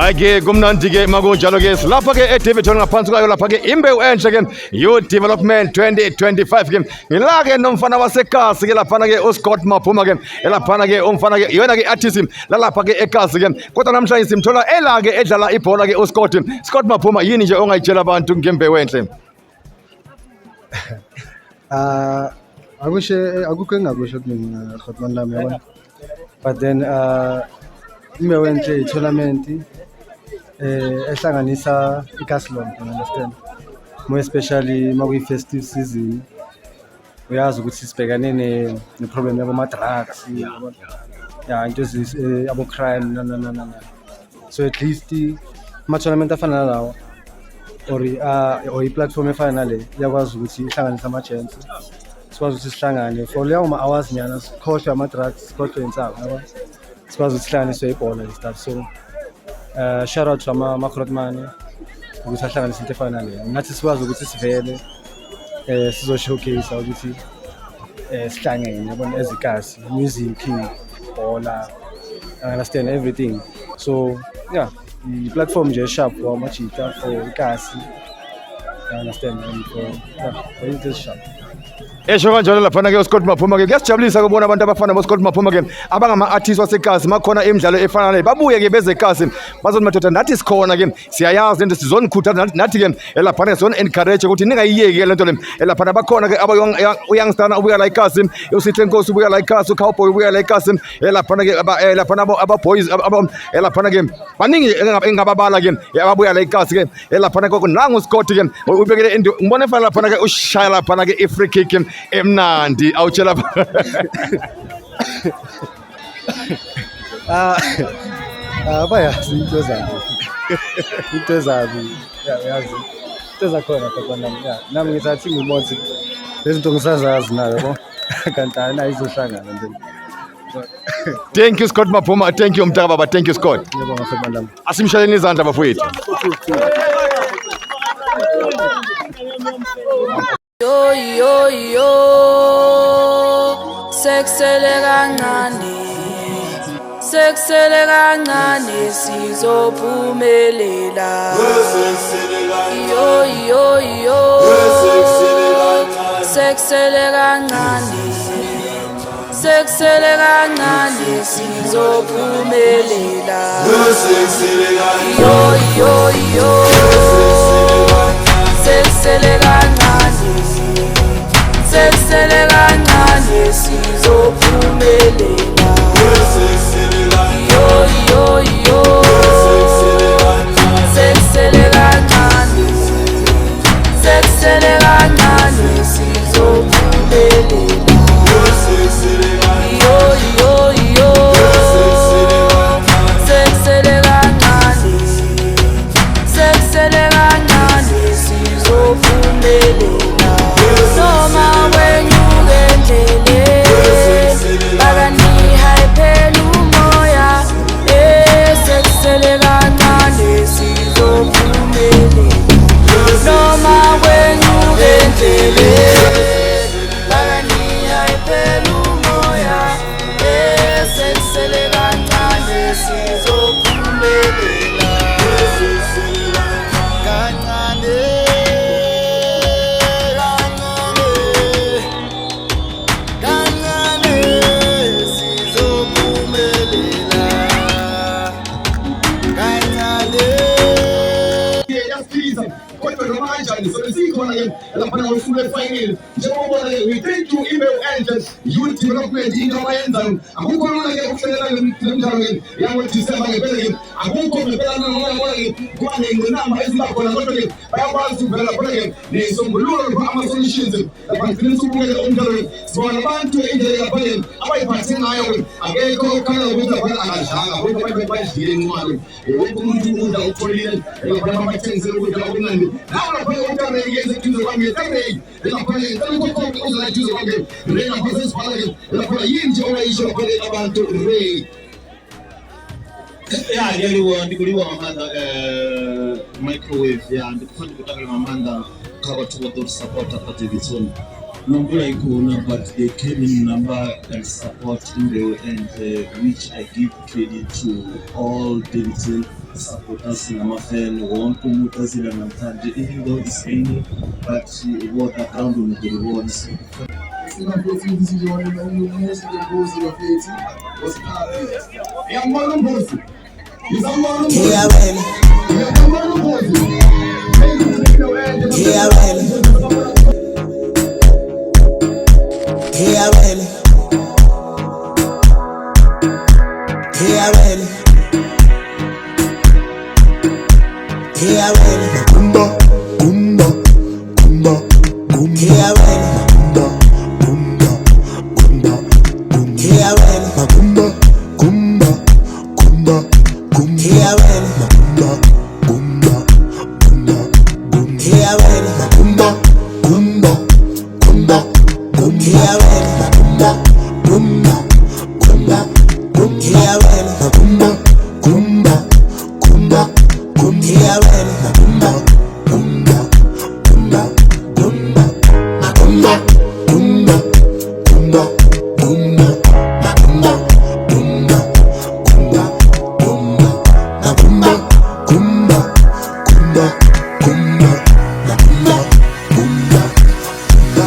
Ake kumnandi ke makunjalo ke lapha ke eDivton ngaphansi kwayo lapha ke imbewu enhle ke Youth Development 2025 ke ngila ke nomfana waseKasi ke lapha ke uScott Maphuma ke lapha ke umfana ke yona ke artist lapha ke eKasi ke kodwa namhlanje simthola ela ke edlala ibhola ke uScott Maphuma yini nje ongayitshela abantu ngembewu enhle akukho engakusho kumina Khotman lami yabona but then imbewu enhle i-tournament ehlanganisa iKaslon, you understand, more especially makuyi festive season uyazi ukuthi sibhekane ne-problem yabo-drugs into abo-crime so at least ama-tournament afana nalawa or i-platform efana nale iyakwazi ukuthi ihlanganise ama-gents sikwazi ukuthi sihlangane for leyo ma-hours nyana sikhohlwe ama-drugs sikhohlwe insabo yabo sikwazi ukuthi sihlanganiswe ibhola and stuff so shout out to ama-Khotman ukuthi ahlanganise into efana naleyo nathi sikwazi ukuthi sivele sizo-showcase ukuthi sihlangene yabona ezikasi music ibhola understand everything so yeah i-platform nje sharp for amajita for ikasi understand and for into sharp esho kanjalo lapha ke uScott Maphuma ke kuyasijabulisa ukubona abantu abafana boScott Maphuma ke abangama-artists waseKasi makhona imidlalo efana le babuye ke bezeKasi bazothi madoda nathi sikhona ke siyayazi lento sizonikhuthaza nathi ke lapha ke sizon encourage ukuthi ningayiyeki ke lento le lapha bakhona ke uyoungster ubuya la eKasi uSihle Nkosi ubuya la eKasi uCowboy ubuya la eKasi lapha ke lapha abo-boys lapha ke baningi engababala ke ababuya la eKasi ke lapha ke nangu uScott ke ubekele ngibona efana lapha ke ushaya lapha ke i-free kick emnandi awutshela bayazi into zabi yazi into zakhona kodwa nami ngisathi ngibonze lezinto ngisazazi nayo yabo kanti ayizohlangana nje. Thank you Scott Maphuma, thank you Mtaka baba, thank you Scott. Ngiyabonga Khotman lami. Asimshaleni izandla bafowethu. Yo yo yo seksele kancane sizophumelela yo yo yo seksele kancane sizophumelela yo yo yo seksele kancane sizophumelela yo yo yo seksele kancane sizophumelela yo yo yo seksele kancane sizophumelela noma wenyuke endleleni bakanihayiphela umoya seksele kancane sizophumelela noma wenyuke endleleni bakanihayiphela umoya seksele kancane sizophumelela kodwa noma kanjani sobe sikhona ke lapha ngosule final njengoba we thank you email and youth development into abayenzayo akukho lula ke ukuhlelela lemidlalo ke yango December ngempela ke akukho ngempela noma ke kwane nginamba ezibakhona kodwa ke bayakwazi ukuvela khona ke nesombululo ama solutions lapha ngifuna ukubukela umdlalo sibona abantu indlela lapha ke abayiphathe ngayo akekho okhala ukuthi abantu akadlanga kodwa bayidlile incwadi wonke umuntu udla ukholile lapha abathengisela ukudla okunandi nawo lapha utare yenze izinto kwami utare lapha ngicela ukuthi uzala izinto kwami lapha sesibhala ke lapha yinje oyisho lapha abantu Ray ya ndikuliwa ngamanda microwave ya ndikufuna ukutangela ngamanda khabathu bato support apa Davidson nombula ikona but they came in number and support in the end which I give credit to all Davidson supporters namafan wonke umuntu azila namhlanje even though it's raining but what around on the rewards Singafuthi isizwana umuntu ngozi bafethi wasiphaphi. yambona umbuzi izambona Yeah, well. yambona umbuzi Yeah, well. Yeah, well. Yeah, well. Yeah, well. Kumba, kumba, kumba, kumba. Yeah, well. Kumba, kumba, kumba, kumba. Yeah, well. Kumba, kumba, kumba, kumba. Yeah, well. Kumba, kumba, kumba, kumba. Yeah, well. Kumba, kumba, kumba, kumba. Yeah, well. Kumba, kumba, kumba, kumba. Yeah, well. Kumba, kumba, kumba, kumba. Yeah, well. Kumba, kumba, kumba, kumba. Kumba, kumba, kumba, kumba. Kumba, kumba, kumba, kumba. Kumba, kumba, kumba, kumba. Kumba, kumba, kumba, kumba.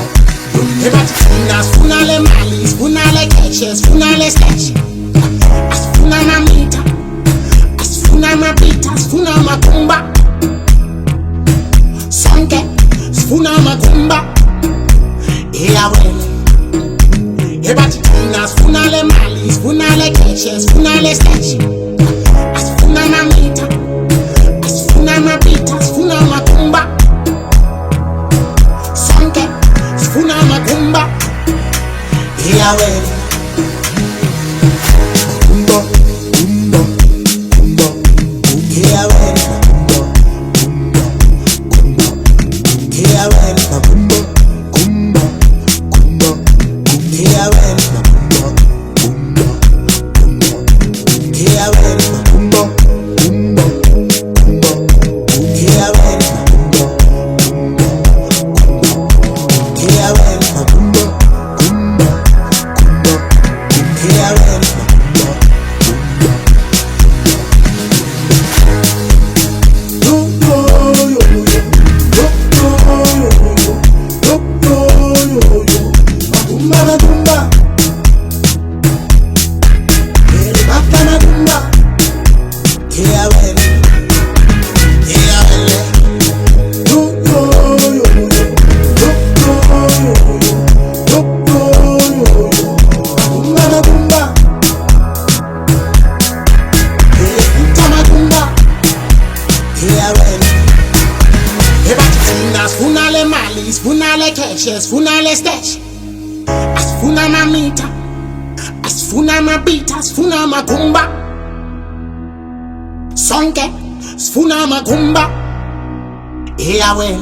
Ebathina sifuna le mali, sifuna le cash, sifuna le stash. Asifuna mamita, asifuna mapita, sifuna makumba. Sonke, sifuna makumba. Yeah, well. Ebathina sifuna le mali, sifuna le cash, sifuna le stash. Asifuna mamita, asifuna mapita, sifuna makumba. Sonke, sifuna makumba. Yeah, well. Kumba, kumba, kumba, kumba. Yeah, well. Kumba, kumba, kumba. Yeah, well. Kumba, kumba, kumba, kumba. Yeah, well. Kumba, kumba, kumba. Yeah, well. Kumba, kumba, kumba, kumba. Yeah, well. Yeah, well. Kumba, kumba, kumba, kumba. Yeah, well. Yeah, well. Yeah, well. Sfuna le mali, sfuna le cash, sfuna le stash. Asfuna mamita, asfuna mabita, sfuna makumba. Sonke, sfuna makumba. Yeah, well.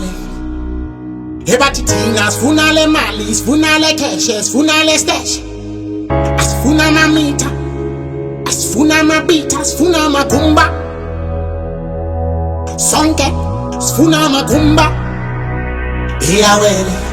Hebatitina, sfuna le mali, sfuna le cash, sfuna le stash. Asfuna mamita, asfuna mabita, sfuna makumba. Sonke, sfuna makumba. Yeah, well.